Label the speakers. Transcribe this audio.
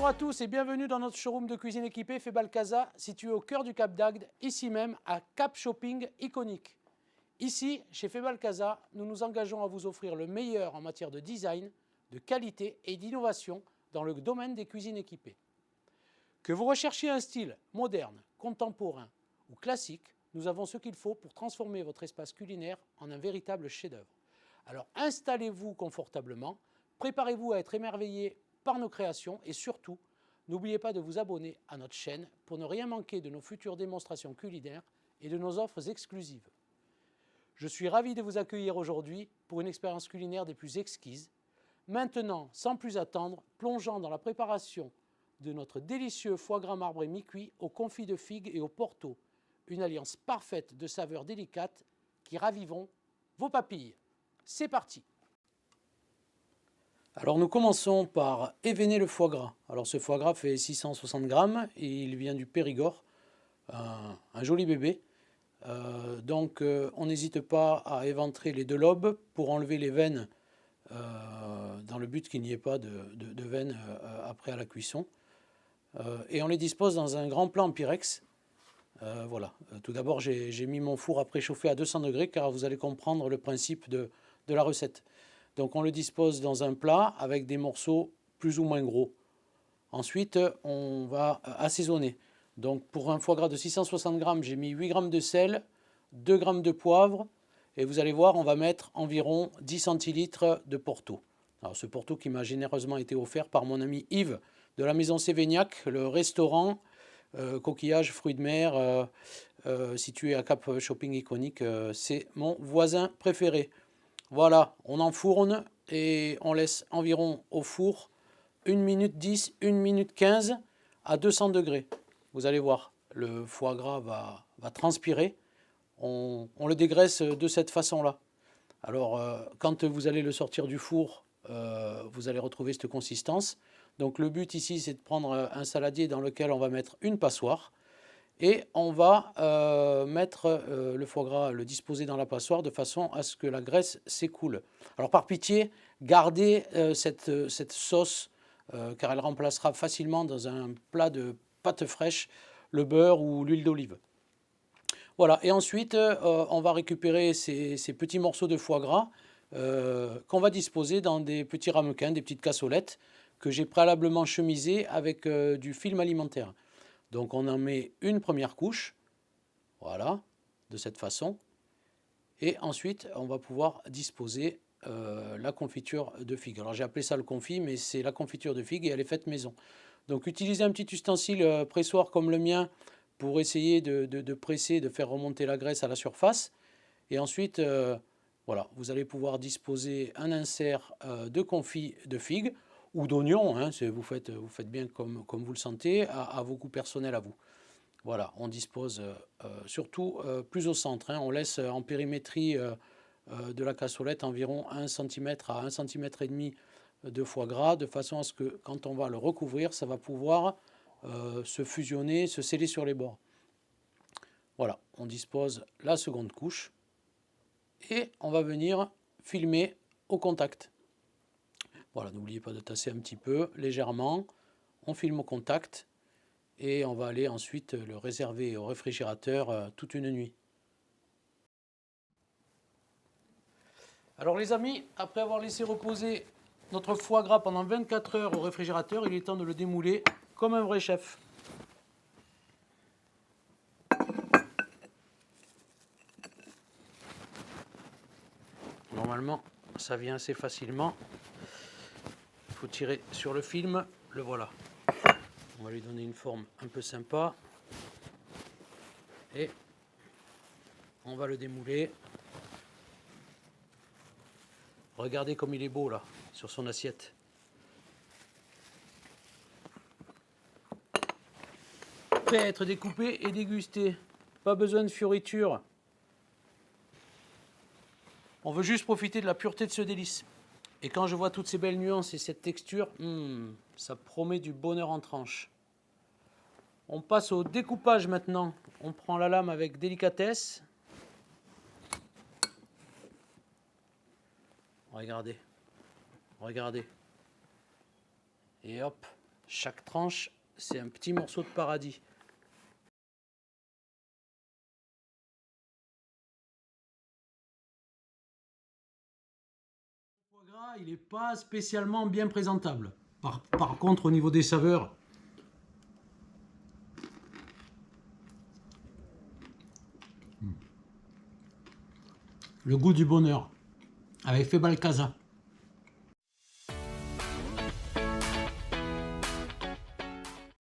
Speaker 1: Bonjour à tous et bienvenue dans notre showroom de cuisine équipée Febalcasa, situé au cœur du Cap d'Agde, ici même à Cap Shopping Iconique. Ici, chez Febalcasa, nous nous engageons à vous offrir le meilleur en matière de design, de qualité et d'innovation dans le domaine des cuisines équipées. Que vous recherchiez un style moderne, contemporain ou classique, nous avons ce qu'il faut pour transformer votre espace culinaire en un véritable chef-d'œuvre. Alors installez-vous confortablement, préparez-vous à être émerveillé par nos créations et surtout, n'oubliez pas de vous abonner à notre chaîne pour ne rien manquer de nos futures démonstrations culinaires et de nos offres exclusives. Je suis ravi de vous accueillir aujourd'hui pour une expérience culinaire des plus exquises. Maintenant, sans plus attendre, plongeons dans la préparation de notre délicieux foie gras marbré mi-cuit au confit de figues et au porto, une alliance parfaite de saveurs délicates qui raviveront vos papilles. C'est parti! Alors nous commençons par évener le foie gras. Alors ce foie gras fait 660 grammes et il vient du Périgord, un joli bébé. On n'hésite pas à éventrer les deux lobes pour enlever les veines dans le but qu'il n'y ait pas de veines après à la cuisson. Et on les dispose dans un grand plat en Pyrex. Voilà. Tout d'abord j'ai mis mon four à préchauffer à 200 degrés car vous allez comprendre le principe de la recette. Donc on le dispose dans un plat avec des morceaux plus ou moins gros. Ensuite, on va assaisonner. Donc pour un foie gras de 660 grammes, j'ai mis 8 grammes de sel, 2 grammes de poivre. Et vous allez voir, on va mettre environ 10 centilitres de Porto. Alors ce Porto qui m'a généreusement été offert par mon ami Yves de la Maison Sévignac, le restaurant coquillages, fruits de mer, situé à Cap Shopping Iconique. C'est mon voisin préféré. Voilà, on enfourne et on laisse environ au four 1 minute 10, 1 minute 15 à 200 degrés. Vous allez voir, le foie gras va transpirer. On le dégraisse de cette façon-là. Alors, quand vous allez le sortir du four, vous allez retrouver cette consistance. Donc, le but ici, c'est de prendre un saladier dans lequel on va mettre une passoire. Et on va mettre le foie gras, le disposer dans la passoire de façon à ce que la graisse s'écoule. Alors par pitié, gardez cette sauce car elle remplacera facilement dans un plat de pâte fraîche le beurre ou l'huile d'olive. Voilà, et ensuite on va récupérer ces petits morceaux de foie gras qu'on va disposer dans des petits ramequins, des petites cassolettes que j'ai préalablement chemisées avec du film alimentaire. Donc on en met une première couche, voilà, de cette façon. Et ensuite, on va pouvoir disposer la confiture de figues. Alors j'ai appelé ça le confit, mais c'est la confiture de figues et elle est faite maison. Donc utilisez un petit ustensile pressoir comme le mien pour essayer de presser, de faire remonter la graisse à la surface. Et ensuite, voilà, vous allez pouvoir disposer un insert de confit de figues ou d'oignons, hein, vous faites bien comme vous le sentez, à vos goûts personnels à vous. Voilà, on dispose surtout plus au centre, hein, on laisse en périmétrie de la cassolette environ 1 cm à 1,5 cm de foie gras, de façon à ce que quand on va le recouvrir, ça va pouvoir se fusionner, se sceller sur les bords. Voilà, on dispose la seconde couche et on va venir filmer au contact. Voilà, n'oubliez pas de tasser un petit peu, légèrement. On filme au contact et on va aller ensuite le réserver au réfrigérateur toute une nuit. Alors les amis, après avoir laissé reposer notre foie gras pendant 24 heures au réfrigérateur, il est temps de le démouler comme un vrai chef. Normalement, ça vient assez facilement. Il faut tirer sur le film, le voilà. On va lui donner une forme un peu sympa. Et on va le démouler. Regardez comme il est beau là, sur son assiette. Prêt à être découpé et dégusté. Pas besoin de fioritures. On veut juste profiter de la pureté de ce délice. Et quand je vois toutes ces belles nuances et cette texture, ça promet du bonheur en tranche. On passe au découpage maintenant. On prend la lame avec délicatesse. Regardez. Regardez. Et hop, Chaque tranche, c'est un petit morceau de paradis. Le foie gras, il n'est pas spécialement bien présentable. Par contre, au niveau des saveurs, le goût du bonheur, avec Febalcasa.